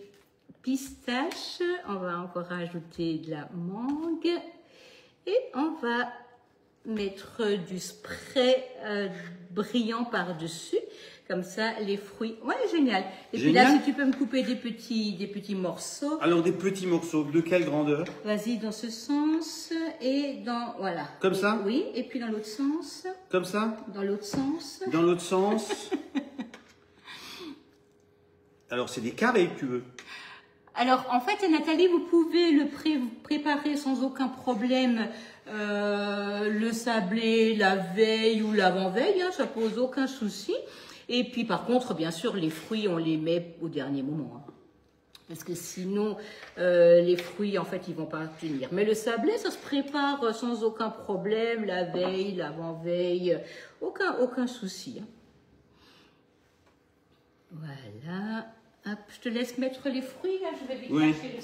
pistaches, on va encore rajouter de la mangue et on va mettre du spray brillant par-dessus. Comme ça, les fruits. Ouais, génial. Et puis là, si tu peux me couper des petits morceaux. Alors, des petits morceaux. De quelle grandeur? Vas-y, dans ce sens. Et dans. Voilà. Comme ça? Oui. Et puis dans l'autre sens. Comme ça? Dans l'autre sens. Dans l'autre sens. Alors, c'est des carrés que tu veux? Alors, en fait, Nathalie, vous pouvez le préparer sans aucun problème. Le sablé la veille ou l'avant-veille. Hein, ça pose aucun souci. Et puis par contre, bien sûr, les fruits, on les met au dernier moment. Hein. Parce que sinon, les fruits, en fait, ils vont pas tenir. Mais le sablé, ça se prépare sans aucun problème, la veille, l'avant-veille, aucun souci. Hein. Voilà. Hop, je te laisse mettre les fruits, là. Je vais déclencher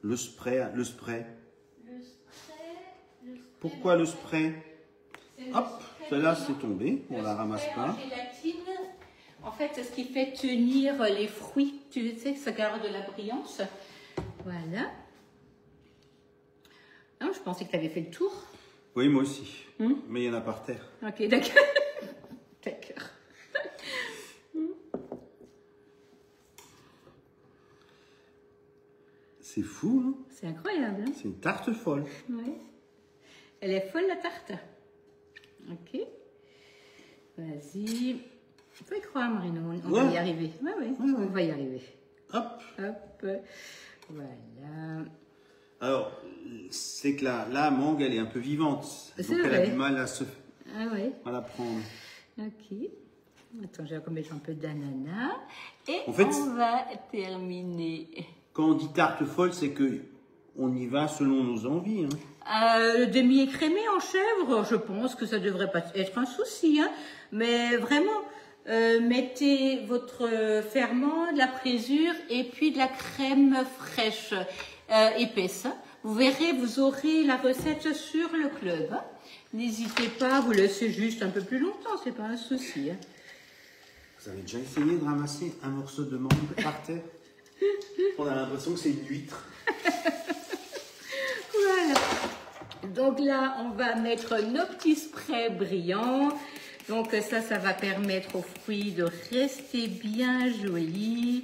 le spray. Le spray. Pourquoi le spray? Hop, celle-là c'est tombé, on la ramasse pas. En fait, c'est ce qui fait tenir les fruits, tu sais, ça garde de la brillance. Voilà. Non, je pensais que tu avais fait le tour. Oui, moi aussi. Mais il y en a par terre. Ok, d'accord. D'accord. C'est fou, hein? C'est incroyable. Hein? C'est une tarte folle. Oui. Elle est folle, la tarte. Ok. Vas-y. Il faut y croire, Marino. On va y arriver. Oui, oui. On va y arriver. Hop. Hop. Voilà. Alors, c'est que la mangue, elle est un peu vivante. Donc, elle a du mal à la prendre. Ok. Attends, je vais encore mettre un peu d'ananas. Et en fait, on va terminer. Quand on dit tarte folle, c'est que on y va selon nos envies. Hein. Le demi-écrémé en chèvre, je pense que ça ne devrait pas être un souci. Hein. Mais vraiment, mettez votre ferment, de la présure et puis de la crème fraîche épaisse. Vous verrez, vous aurez la recette sur le club. Hein. N'hésitez pas, vous laissez juste un peu plus longtemps, c'est pas un souci. Hein. Vous avez déjà essayé de ramasser un morceau de mangue par terre? On a l'impression que c'est une huître. Voilà. Donc là, on va mettre nos petits sprays brillants. Donc ça va permettre aux fruits de rester bien jolis.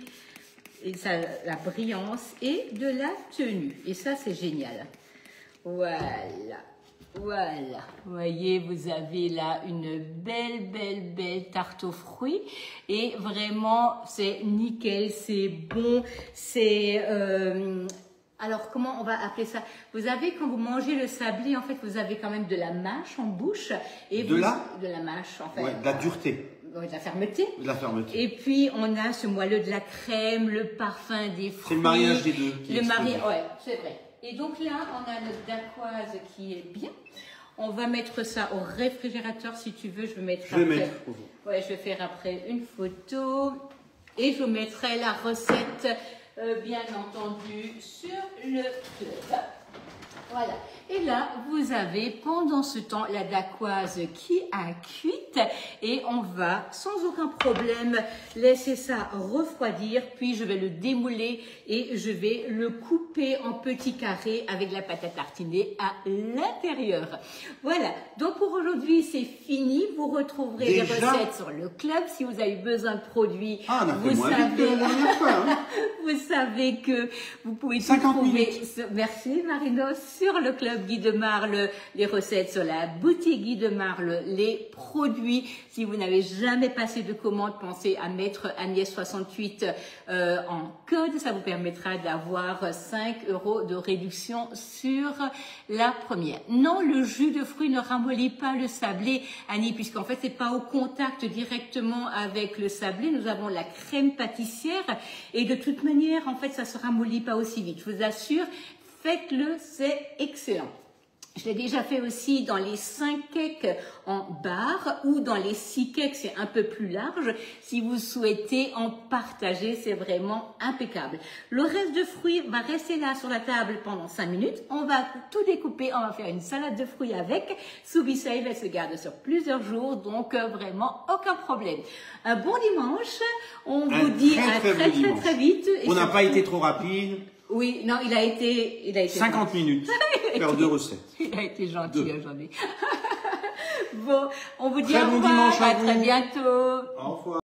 Et ça, la brillance et de la tenue. Et ça, c'est génial. Voilà. Voilà. Vous voyez, vous avez là une belle tarte aux fruits. Et vraiment, c'est nickel, c'est bon, c'est... alors, comment on va appeler ça? Vous avez, quand vous mangez le sablé, en fait, vous avez quand même de la mâche en bouche. Et de la mâche, en fait. Ouais, de la dureté. De la fermeté. De la fermeté. Et puis, on a ce moelleux de la crème, le parfum des fruits. C'est le mariage des deux. Le mariage, ouais, c'est vrai. Et donc là, on a notre dacquoise qui est bien. On va mettre ça au réfrigérateur si tu veux. Je vais mettre ouais, je vais faire après une photo. Et je vous mettrai la recette, bien entendu, sur le club. Voilà. Et là, vous avez pendant ce temps la dacquoise qui a cuite et on va sans aucun problème laisser ça refroidir. Puis je vais le démouler et je vais le couper en petits carrés avec la pâte à tartiner à l'intérieur. Voilà, donc pour aujourd'hui c'est fini. Vous retrouverez les recettes sur le club. Si vous avez besoin de produits, vous savez que vous pouvez tout trouver. Merci Marino, sur le club Guy de Marle, les recettes, sur la boutique Guy de Marle, les produits. Si vous n'avez jamais passé de commande, pensez à mettre Agnès 68 en code. Ça vous permettra d'avoir 5 € de réduction sur la première. Non, le jus de fruits ne ramollit pas le sablé, Annie, puisqu'en fait, c'est pas au contact directement avec le sablé. Nous avons la crème pâtissière et de toute manière, en fait, ça se ramollit pas aussi vite. Je vous assure, faites-le, c'est excellent. Je l'ai déjà fait aussi dans les 5 cakes en barre ou dans les 6 cakes, c'est un peu plus large. Si vous souhaitez en partager, c'est vraiment impeccable. Le reste de fruits va rester là sur la table pendant 5 minutes. On va tout découper, on va faire une salade de fruits avec. Soubissaïve, elle se garde sur plusieurs jours, donc vraiment aucun problème. Un bon dimanche, on vous dit à très vite. On n'a pas été trop rapide. Oui, non, il a été 50 minutes, faire 2 recettes. Il a été gentil aujourd'hui. Bon, on vous dit très au bon revoir, dimanche à très bientôt. Au revoir.